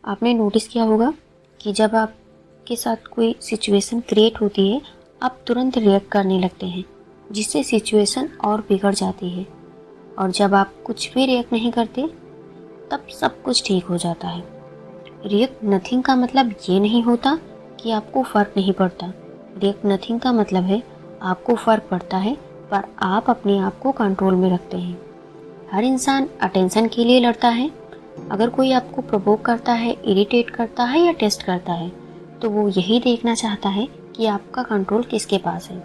आपने नोटिस किया होगा कि जब आपके साथ कोई सिचुएशन क्रिएट होती है, आप तुरंत रिएक्ट करने लगते हैं, जिससे सिचुएशन और बिगड़ जाती है। और जब आप कुछ भी रिएक्ट नहीं करते, तब सब कुछ ठीक हो जाता है। रिएक्ट नथिंग का मतलब ये नहीं होता कि आपको फ़र्क नहीं पड़ता। रिएक्ट नथिंग का मतलब है आपको फ़र्क पड़ता है, पर आप अपने आप को कंट्रोल में रखते हैं। हर इंसान अटेंशन के लिए लड़ता है। अगर कोई आपको प्रोवोक करता है, इरिटेट करता है या टेस्ट करता है, तो वो यही देखना चाहता है कि आपका कंट्रोल किसके पास है।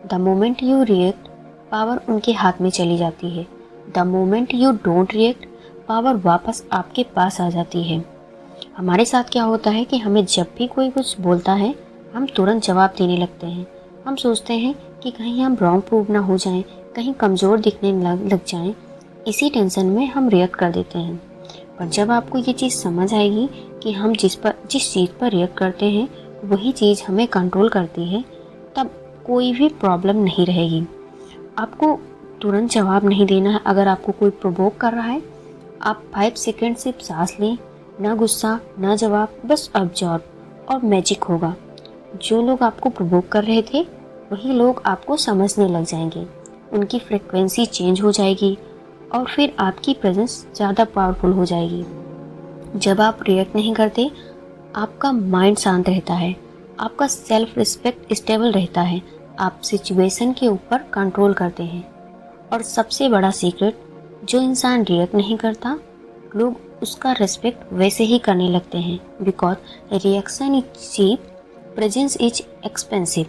The moment you react, power उनके हाथ में चली जाती है। The moment you don't react, power वापस आपके पास आ जाती है। हमारे साथ क्या होता है कि हमें जब भी कोई कुछ बोलता है, हम तुरंत जवाब देने लगते हैं। हम सोचते हैं कि कहीं हम रॉन्ग प्रूव ना हो जाएं, कहीं कमज़ोर दिखने लग जाएं। इसी टेंशन में हम रिएक्ट कर देते हैं। पर जब आपको ये चीज़ समझ आएगी कि हम जिस चीज़ पर रिएक्ट करते हैं वही चीज़ हमें कंट्रोल करती है, तब कोई भी प्रॉब्लम नहीं रहेगी। आपको तुरंत जवाब नहीं देना है। अगर आपको कोई प्रोवोक कर रहा है, आप 5 सेकंड सिर्फ सांस लें, ना गुस्सा ना जवाब, बस ऑब्जर्व, और मैजिक होगा। जो लोग आपको प्रोवोक कर रहे थे वही लोग आपको समझने लग जाएंगे, उनकी फ्रिक्वेंसी चेंज हो जाएगी और फिर आपकी प्रेजेंस ज़्यादा पावरफुल हो जाएगी। जब आप रिएक्ट नहीं करते, आपका माइंड शांत रहता है, आपका सेल्फ रिस्पेक्ट स्टेबल रहता है, आप सिचुएशन के ऊपर कंट्रोल करते हैं। और सबसे बड़ा सीक्रेट, जो इंसान रिएक्ट नहीं करता, लोग उसका रिस्पेक्ट वैसे ही करने लगते हैं, because reaction is cheap, presence is expensive.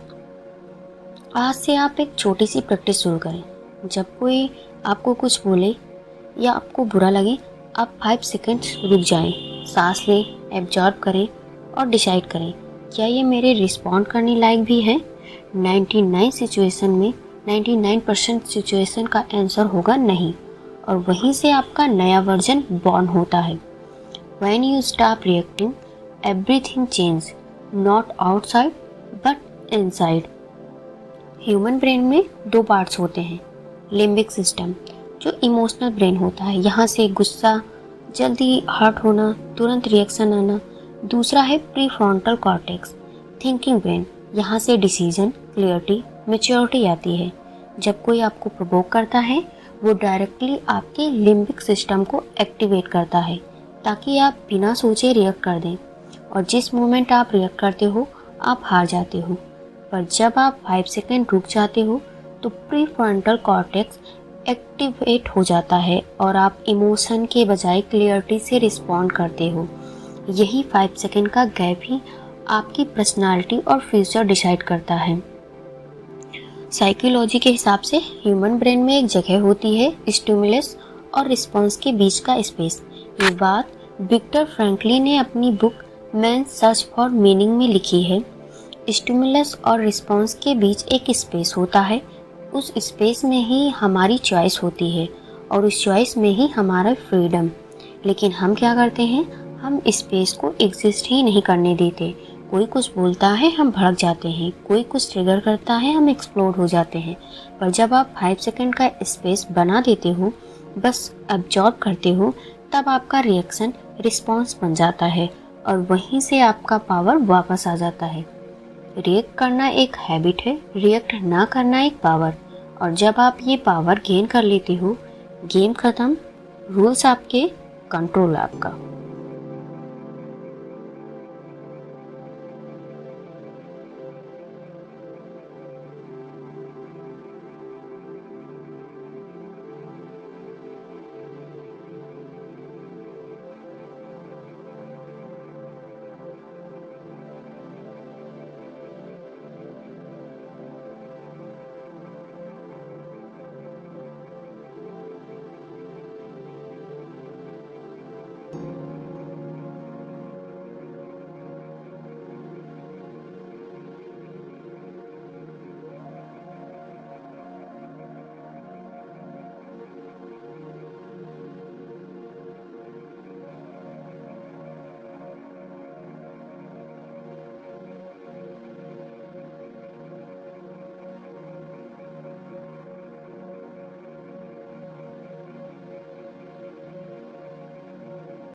आज से आप एक छोटी सी प्रैक्टिस शुरू करें। जब कोई आपको कुछ बोले या आपको बुरा लगे, आप 5 सेकंड्स रुक जाएं, सांस लें, एब्जॉर्ब करें और डिसाइड करें, क्या ये मेरे रिस्पॉन्ड करने लायक भी है। 99% सिचुएशन का आंसर होगा नहीं, और वहीं से आपका नया वर्जन बॉर्न होता है। When you stop reacting, everything changes, not outside but inside. Human brain में 2 पार्ट्स होते हैं। लिम्बिक सिस्टम, जो इमोशनल ब्रेन होता है, यहाँ से गुस्सा, जल्दी हर्ट होना, तुरंत रिएक्शन आना। दूसरा है प्रीफ्रंटल कॉर्टेक्स, थिंकिंग ब्रेन, यहाँ से डिसीजन, क्लियरिटी, मैच्योरिटी आती है। जब कोई आपको प्रोवोक करता है, वो डायरेक्टली आपके लिम्बिक सिस्टम को एक्टिवेट करता है ताकि आप बिना सोचे रिएक्ट कर दें, और जिस मोमेंट आप रिएक्ट करते हो, आप हार जाते हो। पर जब आप 5 सेकंड रुक जाते हो, तो प्रीफ्रंटल कॉर्टेक्स एक्टिवेट हो जाता है और आप इमोशन के बजाय क्लियरिटी से रिस्पॉन्ड करते हो। यही 5 सेकंड का गैप ही आपकी पर्सनालिटी और फ्यूचर डिसाइड करता है। साइकोलॉजी के हिसाब से ह्यूमन ब्रेन में एक जगह होती है स्टिमुलस और रिस्पॉन्स के बीच का स्पेस। ये बात विक्टर फ्रैंकलिन ने अपनी book man's search for meaning में लिखी है। स्टिमुलस और रिस्पॉन्स के बीच एक स्पेस होता है। उस स्पेस में ही हमारी चॉइस होती है और उस चॉइस में ही हमारा फ्रीडम। लेकिन हम क्या करते हैं, हम स्पेस को एग्जिस्ट ही नहीं करने देते। कोई कुछ बोलता है, हम भड़क जाते हैं, कोई कुछ ट्रिगर करता है, हम एक्सप्लोड हो जाते हैं। पर जब आप 5 सेकंड का स्पेस बना देते हो, बस अब्जॉर्ब करते हो, तब आपका रिएक्शन रिस्पॉन्स बन जाता है और वहीं से आपका पावर वापस आ जाता है। रिएक्ट करना एक हैबिट है, रिएक्ट ना करना एक पावर। और जब आप ये पावर गेन कर लेते हो, गेम खत्म, रूल्स आपके, कंट्रोल आपका।